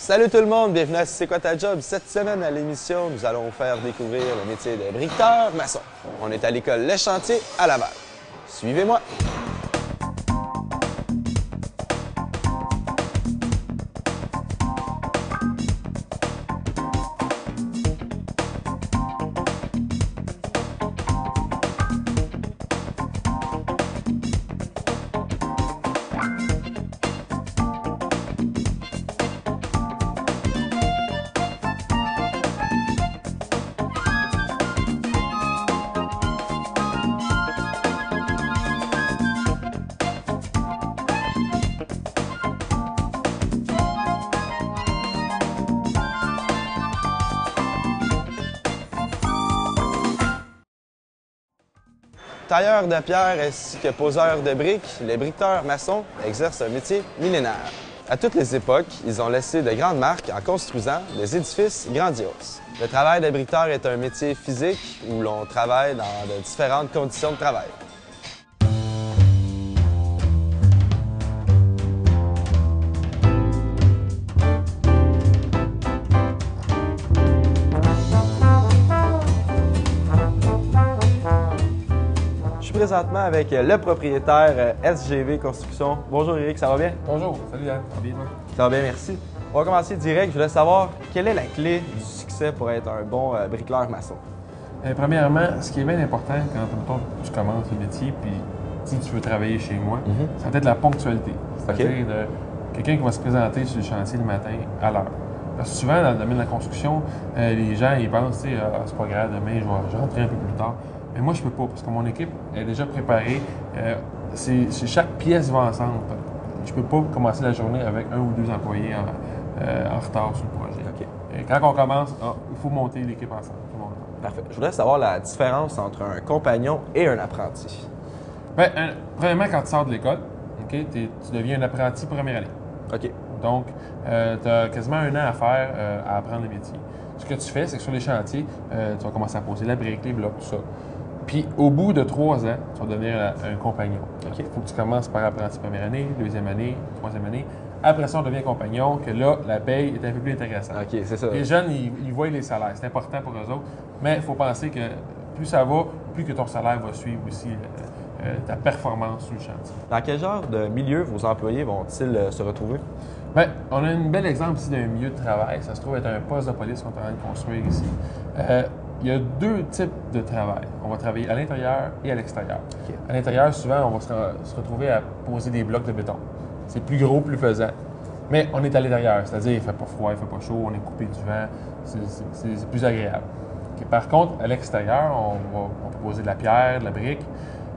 Salut tout le monde, bienvenue à C'est quoi ta job? Cette semaine à l'émission, nous allons vous faire découvrir le métier de briqueteur maçon. On est à l'école Le Chantier à Laval. Suivez-moi! Tailleur de pierre ainsi que poseur de briques, les briqueteurs maçons exercent un métier millénaire. À toutes les époques, ils ont laissé de grandes marques en construisant des édifices grandioses. Le travail de briqueteur est un métier physique où l'on travaille dans de différentes conditions de travail. Je suis présentement avec le propriétaire SGV Construction. Bonjour Eric, ça va bien? Bonjour, salut Yann, ça va bien toi? Ça va bien, merci. On va commencer direct. Je voulais savoir quelle est la clé du succès pour être un bon bricoleur maçon? Premièrement, ce qui est bien important quand mettons, tu commences le métier puis si tu veux travailler chez moi, ça va être la ponctualité. C'est-à-dire de quelqu'un qui va se présenter sur le chantier le matin à l'heure. Parce que souvent, dans le domaine de la construction, les gens ils pensent, c'est pas grave, demain je vais rentrer un peu plus tard. Mais moi, je peux pas, parce que mon équipe est déjà préparée. Chaque pièce va ensemble. Je peux pas commencer la journée avec un ou deux employés en retard sur le projet. Okay. Et quand on commence, il faut monter l'équipe ensemble. Parfait. Je voudrais savoir la différence entre un compagnon et un apprenti. Bien, premièrement, quand tu sors de l'école, tu deviens un apprenti première année. OK. Donc, tu as quasiment un an à faire à apprendre le métier. Ce que tu fais, c'est que sur les chantiers, tu vas commencer à poser la brique, les blocs, tout ça. Puis, au bout de 3 ans, tu vas devenir un compagnon. Il faut que tu commences par apprenti première année, deuxième année, troisième année. Après ça, on devient compagnon, que là, la paye est un peu plus intéressante. OK, c'est ça. Les jeunes, ils voient les salaires. C'est important pour eux autres. Mais il faut penser que plus ça va, plus que ton salaire va suivre aussi ta performance sur le chantier. Dans quel genre de milieu vos employés vont-ils se retrouver? Bien, on a un bel exemple ici d'un milieu de travail. Ça se trouve être un poste de police qu'on est en train de construire ici. Il y a 2 types de travail. On va travailler à l'intérieur et à l'extérieur. Okay. À l'intérieur, souvent, on va se retrouver à poser des blocs de béton. C'est plus gros, plus pesant. Mais on est à l'intérieur, c'est-à-dire il ne fait pas froid, il ne fait pas chaud, on est coupé du vent, c'est plus agréable. Okay. Par contre, à l'extérieur, on peut poser de la pierre, de la brique.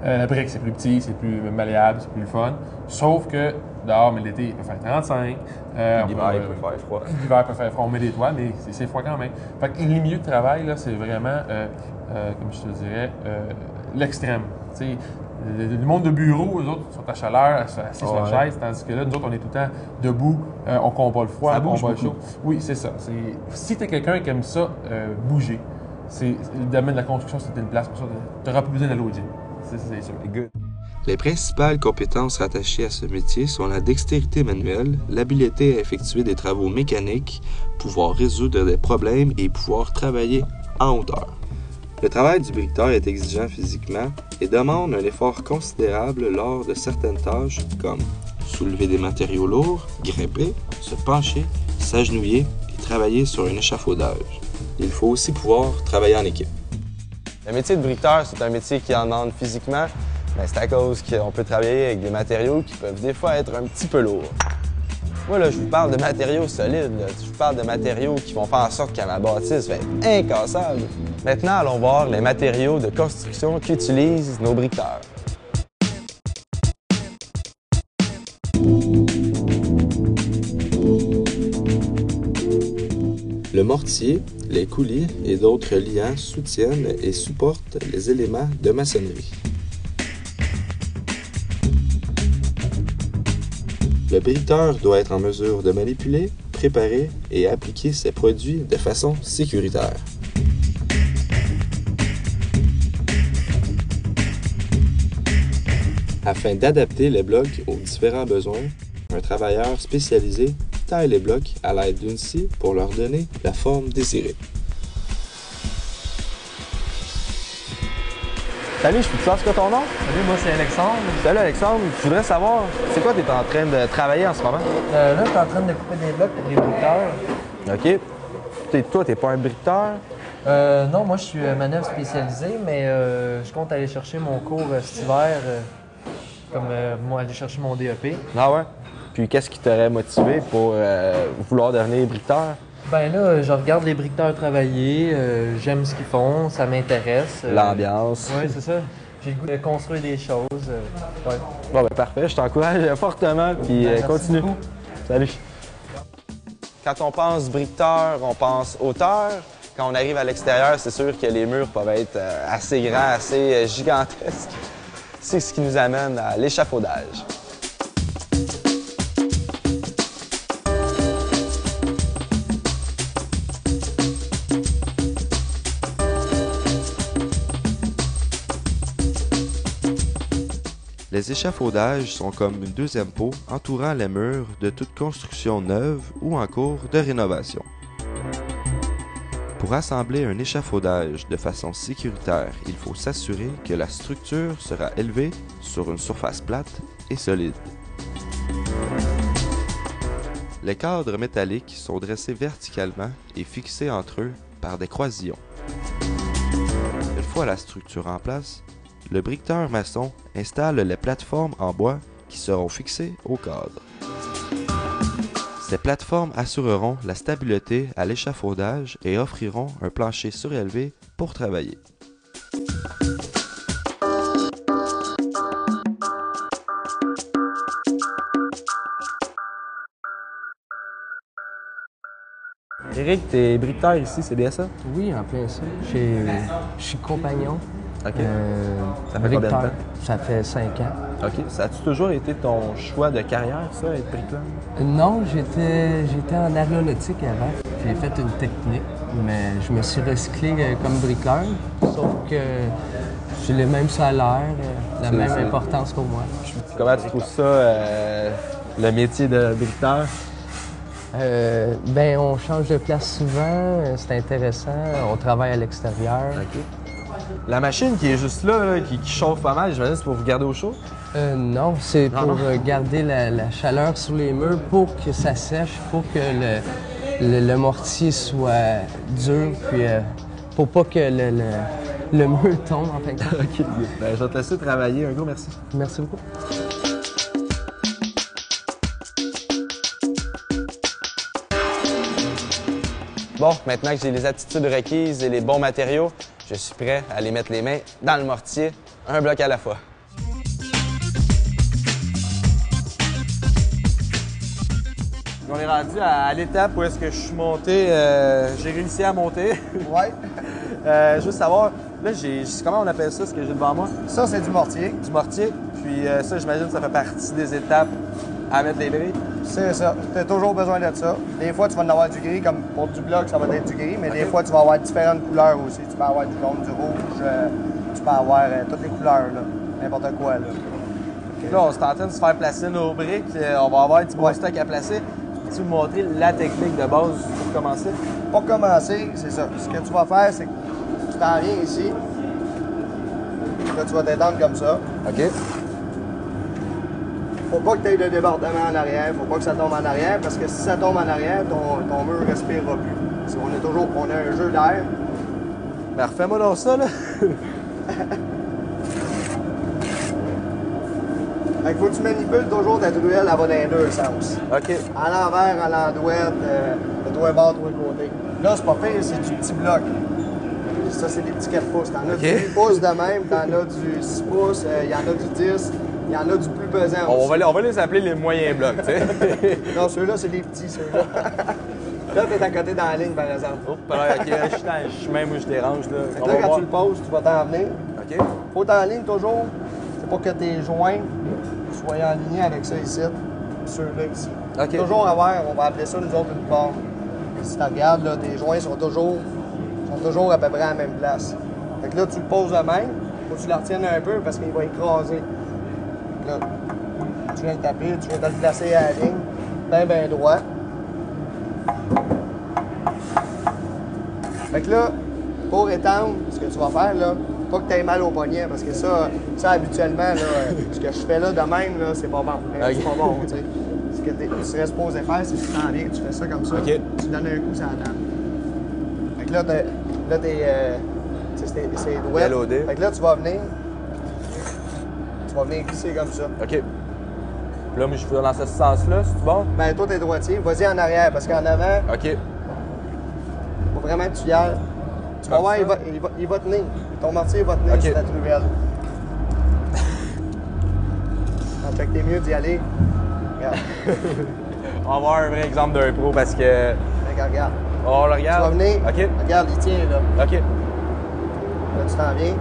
La brique, c'est plus petit, c'est plus malléable, c'est plus le fun. Sauf que dehors, mais l'été, il peut faire 35. L'hiver, il peut faire froid. L'hiver peut faire froid. On met des toits, mais c'est froid quand même. Fait que les milieux de travail, là, c'est vraiment, comme je te dirais, l'extrême. Le monde de bureau, eux autres, sont à chaleur, assis sur la chaise, tandis que là, nous autres, on est tout le temps debout, on combat le froid, on combat le chaud. Oui, c'est ça. Si tu es quelqu'un qui aime ça, bouger, le domaine de la construction, c'est une place pour ça. Tu n'auras plus besoin d'aller au gym. C'est sûr. Good. Les principales compétences rattachées à ce métier sont la dextérité manuelle, l'habileté à effectuer des travaux mécaniques, pouvoir résoudre des problèmes et pouvoir travailler en hauteur. Le travail du briqueteur est exigeant physiquement et demande un effort considérable lors de certaines tâches comme soulever des matériaux lourds, grimper, se pencher, s'agenouiller et travailler sur un échafaudage. Il faut aussi pouvoir travailler en équipe. Le métier de briqueteur, c'est un métier qui en demande physiquement. Mais c'est à cause qu'on peut travailler avec des matériaux qui peuvent des fois être un petit peu lourds. Moi, là, je vous parle de matériaux solides. Là. Je vous parle de matériaux qui vont faire en sorte que ma bâtisse va être incassable. Maintenant, allons voir les matériaux de construction qu'utilisent nos briqueteurs. Le mortier, les coulis et d'autres liants soutiennent et supportent les éléments de maçonnerie. Le briqueteur doit être en mesure de manipuler, préparer et appliquer ses produits de façon sécuritaire. Afin d'adapter les blocs aux différents besoins, un travailleur spécialisé taille les blocs à l'aide d'une scie pour leur donner la forme désirée. Salut, je peux te savoir c'est quoi ton nom? Salut, moi c'est Alexandre. Salut Alexandre, je voudrais savoir, c'est quoi tu es en train de travailler en ce moment? Là, je suis en train de couper des blocs pour des briqueteurs. OK. Toi, t'es pas un briqueteur? Non, moi je suis manœuvre spécialisée, mais je compte aller chercher mon cours cet hiver, moi aller chercher mon DEP. Ah ouais? Puis qu'est-ce qui t'aurait motivé pour vouloir devenir briqueteur? Ben là, je regarde les briqueteurs travailler, j'aime ce qu'ils font, ça m'intéresse. L'ambiance. Oui, c'est ça. J'ai le goût de construire des choses. Ouais. Bon, ben parfait, je t'encourage fortement, puis Merci continue. beaucoup. Salut. Quand on pense briqueteur, on pense hauteur. Quand on arrive à l'extérieur, c'est sûr que les murs peuvent être assez grands, assez gigantesques. C'est ce qui nous amène à l'échafaudage. Les échafaudages sont comme une deuxième peau entourant les murs de toute construction neuve ou en cours de rénovation. Pour assembler un échafaudage de façon sécuritaire, il faut s'assurer que la structure sera élevée sur une surface plate et solide. Les cadres métalliques sont dressés verticalement et fixés entre eux par des croisillons. Une fois la structure en place, le briqueteur maçon installe les plateformes en bois qui seront fixées au cadre. Ces plateformes assureront la stabilité à l'échafaudage et offriront un plancher surélevé pour travailler. Éric, t'es briqueteur ici, c'est bien ça? Oui, en plein ça. Je suis compagnon. OK. Ça fait combien de briqueteur. temps? Ça fait 5 ans. OK. Ça a-tu toujours été ton choix de carrière, ça, être briqueteur? Non, j'étais en aéronautique avant. J'ai fait une technique, mais je me suis recyclé comme briqueur, sauf que j'ai le même salaire, la même importance qu'au moi. Comment tu trouves ça, le métier de briqueteur? Ben, on change de place souvent, c'est intéressant, on travaille à l'extérieur. OK. La machine qui est juste là, qui chauffe pas mal, j'imagine c'est pour vous garder au chaud? Non, c'est Ah pour non? garder la chaleur sur les murs pour que ça sèche, pour que le mortier soit dur, puis pour pas que le mur tombe en fin de compte. OK. Ben, je vais te laisser travailler. Un gros merci. Merci beaucoup. Bon, maintenant que j'ai les attitudes requises et les bons matériaux, je suis prêt à aller mettre les mains dans le mortier, un bloc à la fois. On est rendu à l'étape où est-ce que je suis monté, j'ai réussi à monter. Ouais. Juste savoir, là, comment on appelle ça, ce que j'ai devant moi? Ça, c'est du mortier. Du mortier. Puis ça, j'imagine que ça fait partie des étapes à mettre les briques. C'est ça. Tu as toujours besoin de ça. Des fois, tu vas en avoir du gris, comme pour du bloc, ça va être du gris, mais des fois, tu vas avoir différentes couleurs aussi. Tu peux avoir du jaune, du rouge, tu peux avoir toutes les couleurs, là. N'importe quoi, là. Là, on est en train de se faire placer nos briques. On va avoir un petit bon stock à placer. Peux-tu me montrer la technique de base pour commencer? Pour commencer, c'est ça. Ce que tu vas faire, c'est que tu t'en viens ici. Là, tu vas t'étendre comme ça. OK. Faut pas que tu aies de débordement en arrière. Faut pas que ça tombe en arrière, parce que si ça tombe en arrière, ton mur ne respirera plus. Parce qu'on a un jeu d'air. Ben, refais-moi donc ça, là. Fait qu'il faut que tu manipules toujours ta truelle, elle va dans les deux sens. OK. À l'envers, à l'endouette, de toi un bord, toi un côté. Là, c'est pas pire, c'est du petit bloc. Ça, c'est des petits 4 pouces. T'en as du 8 pouces de même, t'en as du 6 pouces, il y en a du 10, il y en a du plus pesant On aussi. va les appeler les moyens blocs, tu sais. Non, ceux-là, c'est les petits, ceux-là. Là, t'es à côté dans la ligne, par exemple. OK, je suis même où je dérange, là. Fait que là, quand tu le poses, tu vas t'en venir. OK. Faut t'en ligne toujours. C'est pour que tes joints soient en ligne avec ça ici, ceux-là ici. OK. Toujours avoir, on va appeler ça nous autres une barre. Si tu regardes, là, tes joints sont toujours à peu près à la même place. Fait que là, tu le poses de même, faut que tu la retiennes un peu parce qu'il va écraser. Là, tu viens le taper, tu viens de le placer à la ligne, bien droit. Fait que là, pour étendre, ce que tu vas faire, là, pas que tu aies mal au poignet, parce que ça habituellement, là, ce que je fais là de même, là, c'est pas bon. C'est pas bon, tu sais. Ce que tu serais supposé faire, c'est que tu t'en viens, tu fais ça comme ça, OK. tu donnes un coup sur la table. Fait que là, c'est droit. Bien loadé. Fait que là, tu vas venir glisser comme ça. OK. Puis là, moi, je vais dans ce sens-là, c'est bon? Ben, toi, t'es droitier, vas-y en arrière, parce qu'en avant, OK. faut vraiment que tu y ailles. Tu vas voir, il va tenir. Ton mortier va tenir sur ta truelle. Fait que t'es mieux d'y aller. Regarde. On va voir un vrai exemple d'un pro parce que... Regarde. On le regarde. Tu vas venir. OK. Regarde, il tient là. OK. Là, tu t'en viens.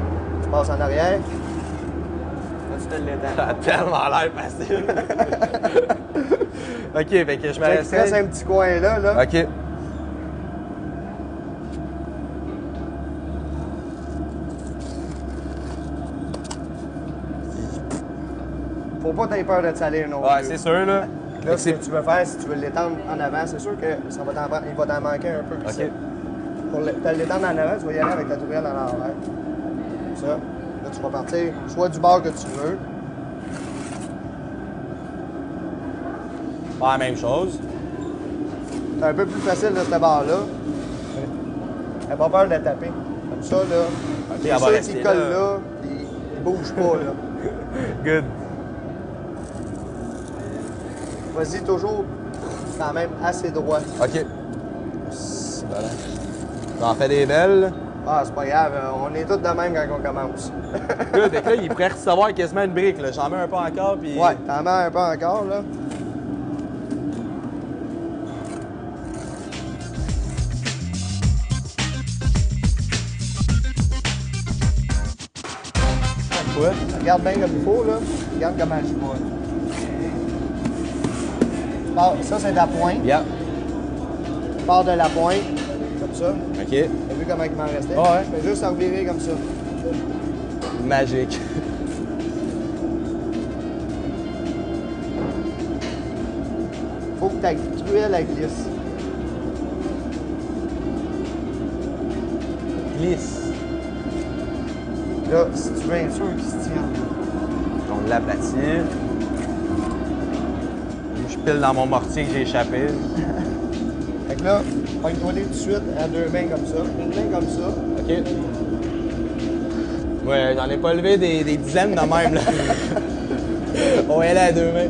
Tu passes en arrière. Là, tu te l'étends. Ça a tellement l'air facile. OK, fait que je me Il te reste un petit coin là. OK. Faut pas t'aies peur de te salir non Ouais, plus. c'est sûr, là. Là, ce que tu veux faire, si tu veux l'étendre en avant, c'est sûr que il va t'en manquer un peu. OK. Pour te l'étendre en avant, tu vas y aller avec ta tourelle en l'envers. Ça. Là, tu vas partir soit du bord que tu veux. Pas la même chose. C'est un peu plus facile de ce bord-là. N'aie pas peur de la taper. Comme ça, là. OK, C'est elle va sûr rester qu'il colle là. là, puis il bouge pas, là. Good. Vas-y toujours quand même assez droit. OK. C'est bon. J'en fais des belles. Ah, c'est pas grave, on est tous de même quand on commence. Good. Fait que là, il pourrait recevoir quasiment une brique, là. J'en mets un peu encore, puis... Ouais, t'en mets un peu encore, là. Ouais. Regarde bien comme il faut, là. Regarde comment je vois. Ça, c'est ta pointe. Yeah. Tu pars de la pointe, comme ça. OK. T'as vu comment il m'en restait? Ouais. Je fais juste en revirer comme ça. Magique. Faut que ta truelle, elle glisse. Glisse. Là, si tu veux être sûr qu'il se tient. On l'aplatit. Je pile dans mon mortier que j'ai échappé. Fait que là, pogne-toi tout de suite à deux mains comme ça. Une main comme ça. OK. Ouais, j'en ai pas levé des dizaines de même, là. On va y aller à deux mains.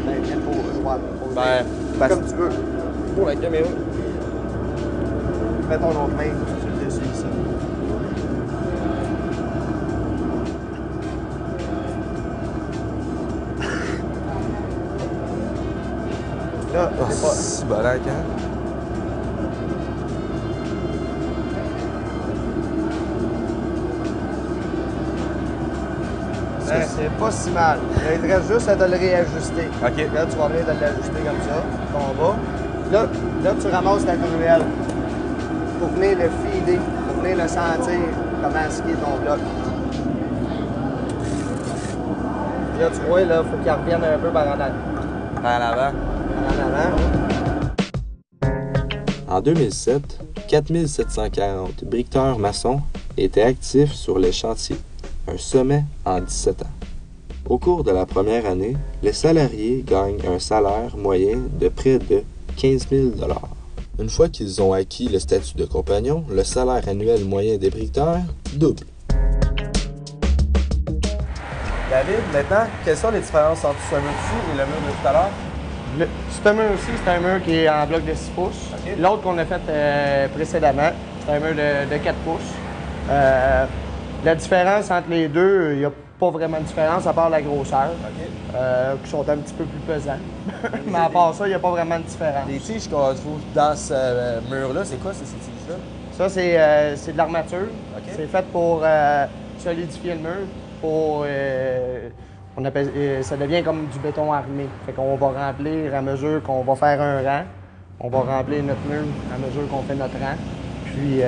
Ben, viens pour droite. Ben, Comme tu veux. pour la caméra. Mets ton autre main sur le dessus ici. Là, c'est pas... Si bolac, hein? C'est pas si mal. Là, il te reste juste à te le réajuster. OK. Là, tu vas venir de l'ajuster comme ça, ton bas. Là, tu ramasses ta truelle pour venir le filer, pour venir le sentir comment est-ce qu'il est ton bloc. Là, tu vois, là, il faut qu'il revienne un peu par en avant. Par en avant. Par en avant. En 2007, 4740 briqueteurs maçons étaient actifs sur les chantiers, un sommet en 17 ans. Au cours de la première année, les salariés gagnent un salaire moyen de près de 15 000 $. Une fois qu'ils ont acquis le statut de compagnon, le salaire annuel moyen des briqueteurs double. David, maintenant, quelles sont les différences entre ce mur-ci et le mur de tout à l'heure? Ce mur-ci, c'est un mur qui est en bloc de 6 pouces. OK. L'autre qu'on a fait précédemment, c'est un mur de 4 pouces. La différence entre les deux, il n'y a pas vraiment de différence à part la grosseur, qui sont un petit peu plus pesants. Mais à part ça, il n'y a pas vraiment de différence. Les tiges qu'on trouve dans ce mur-là, c'est quoi ces tiges-là? Ça, c'est de l'armature. OK. C'est fait pour solidifier le mur. On appelle, ça devient comme du béton armé. Fait qu'on va remplir à mesure qu'on va faire un rang. On va remplir notre mur à mesure qu'on fait notre rang. Puis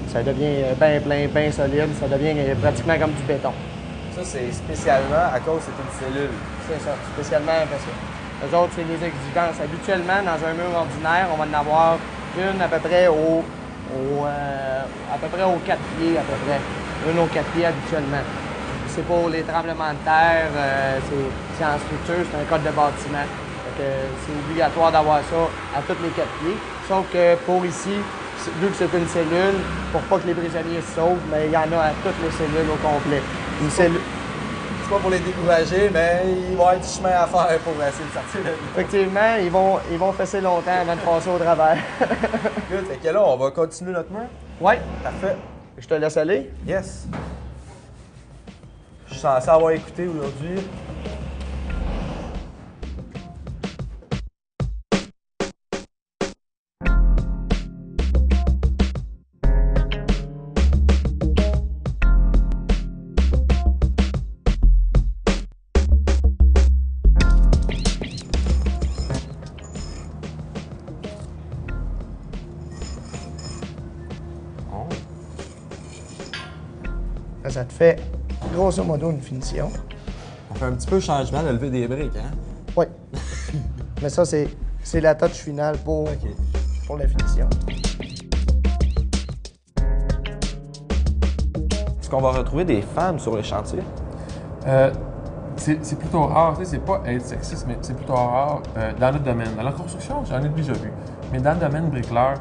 ça devient bien plein, bien solide. Ça devient pratiquement comme du béton. Ça, c'est spécialement à cause que c'est une cellule. C'est ça, spécialement parce que Eux autres, c'est les exigences. Habituellement, dans un mur ordinaire, on va en avoir une à peu près au 4 pieds, à peu près. Une aux 4 pieds habituellement. C'est pour les tremblements de terre, c'est en structure, c'est un code de bâtiment. C'est obligatoire d'avoir ça à tous les 4 pieds. Sauf que pour ici, vu que c'est une cellule, pour pas que les prisonniers se sauvent, mais il y en a à toutes les cellules au complet. Une cellule. C'est pas pour les décourager, mais il va y avoir du chemin à faire pour essayer de sortir de là. Effectivement, ils vont fesser longtemps avant de passer au travers. Good, fait que là, on va continuer notre mur. Oui, Parfait. je te laisse aller. Yes. Je suis censé avoir écouté aujourd'hui. Ça te fait grosso modo une finition. On fait un petit peu changement de lever des briques, hein? Oui. Mais ça, c'est la touch finale pour la finition. Est-ce qu'on va retrouver des femmes sur les chantiers? C'est plutôt rare, tu sais, c'est pas être sexiste, mais c'est plutôt rare dans notre domaine. Dans la construction, j'en ai déjà vu. Mais dans le domaine bricoleur,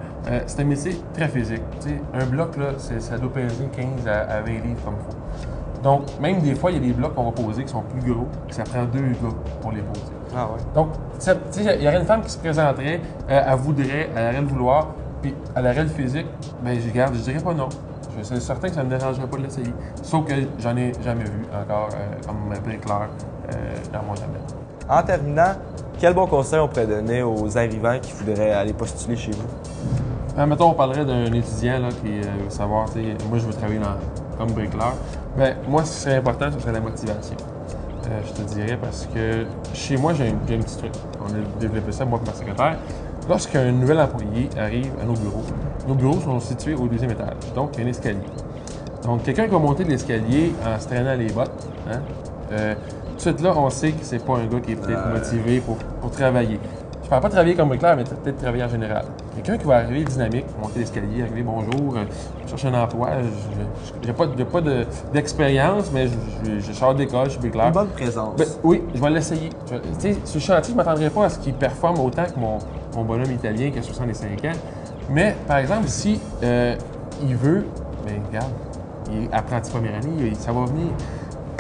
c'est un métier très physique. Tu sais, un bloc, là, ça doit peser 15 à 20 livres comme il faut. Donc, même des fois, il y a des blocs qu'on va poser qui sont plus gros, que ça prend 2 gars pour les poser. Ah ouais. Donc, tu sais, il y aurait une femme qui se présenterait, elle aurait le vouloir, puis elle aurait le physique, bien, je dirais pas non. C'est certain que ça ne me dérangerait pas de l'essayer. Sauf que j'en ai jamais vu encore comme bricoleur dans mon domaine. En terminant, quel bon conseil on pourrait donner aux arrivants qui voudraient aller postuler chez vous? Mettons, on parlerait d'un étudiant là, qui veut savoir, tu sais, moi je veux travailler comme bricoleur. Bien, moi, ce qui serait important, ce serait la motivation. Je te dirais parce que chez moi, j'ai un petit truc. On a développé ça, moi et ma secrétaire. Lorsqu'un nouvel employé arrive à nos bureaux sont situés au 2e étage. Donc, il y a un escalier. Donc, quelqu'un qui va monter l'escalier en se traînant les bottes, hein, tout de suite là, on sait que c'est pas un gars qui est peut-être motivé pour travailler. Je parle pas de travailler comme bricoleur, mais peut-être travailler en général. Quelqu'un qui va arriver dynamique, monter l'escalier, arriver bonjour, chercher un emploi, j'ai pas d'expérience, mais je sors d'école, je suis bricoleur. Une bonne présence. Ben, oui, je vais l'essayer. Tu sais, sur le chantier, je ne m'attendrai pas à ce qu'il performe autant que mon bonhomme italien qui a 65 ans. Mais, par exemple, si il veut, bien, regarde, il est apprenti première année, ça va venir.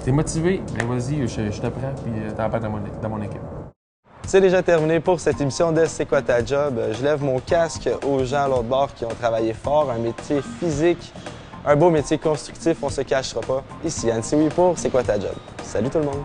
T'es motivé, bien vas-y, je te prends, puis t'embarques dans mon équipe. C'est déjà terminé pour cette émission de C'est quoi ta job? Je lève mon casque aux gens à l'autre bord qui ont travaillé fort, un métier physique, un beau métier constructif, on se cachera pas. Ici Anne Sioui pour C'est quoi ta job? Salut tout le monde!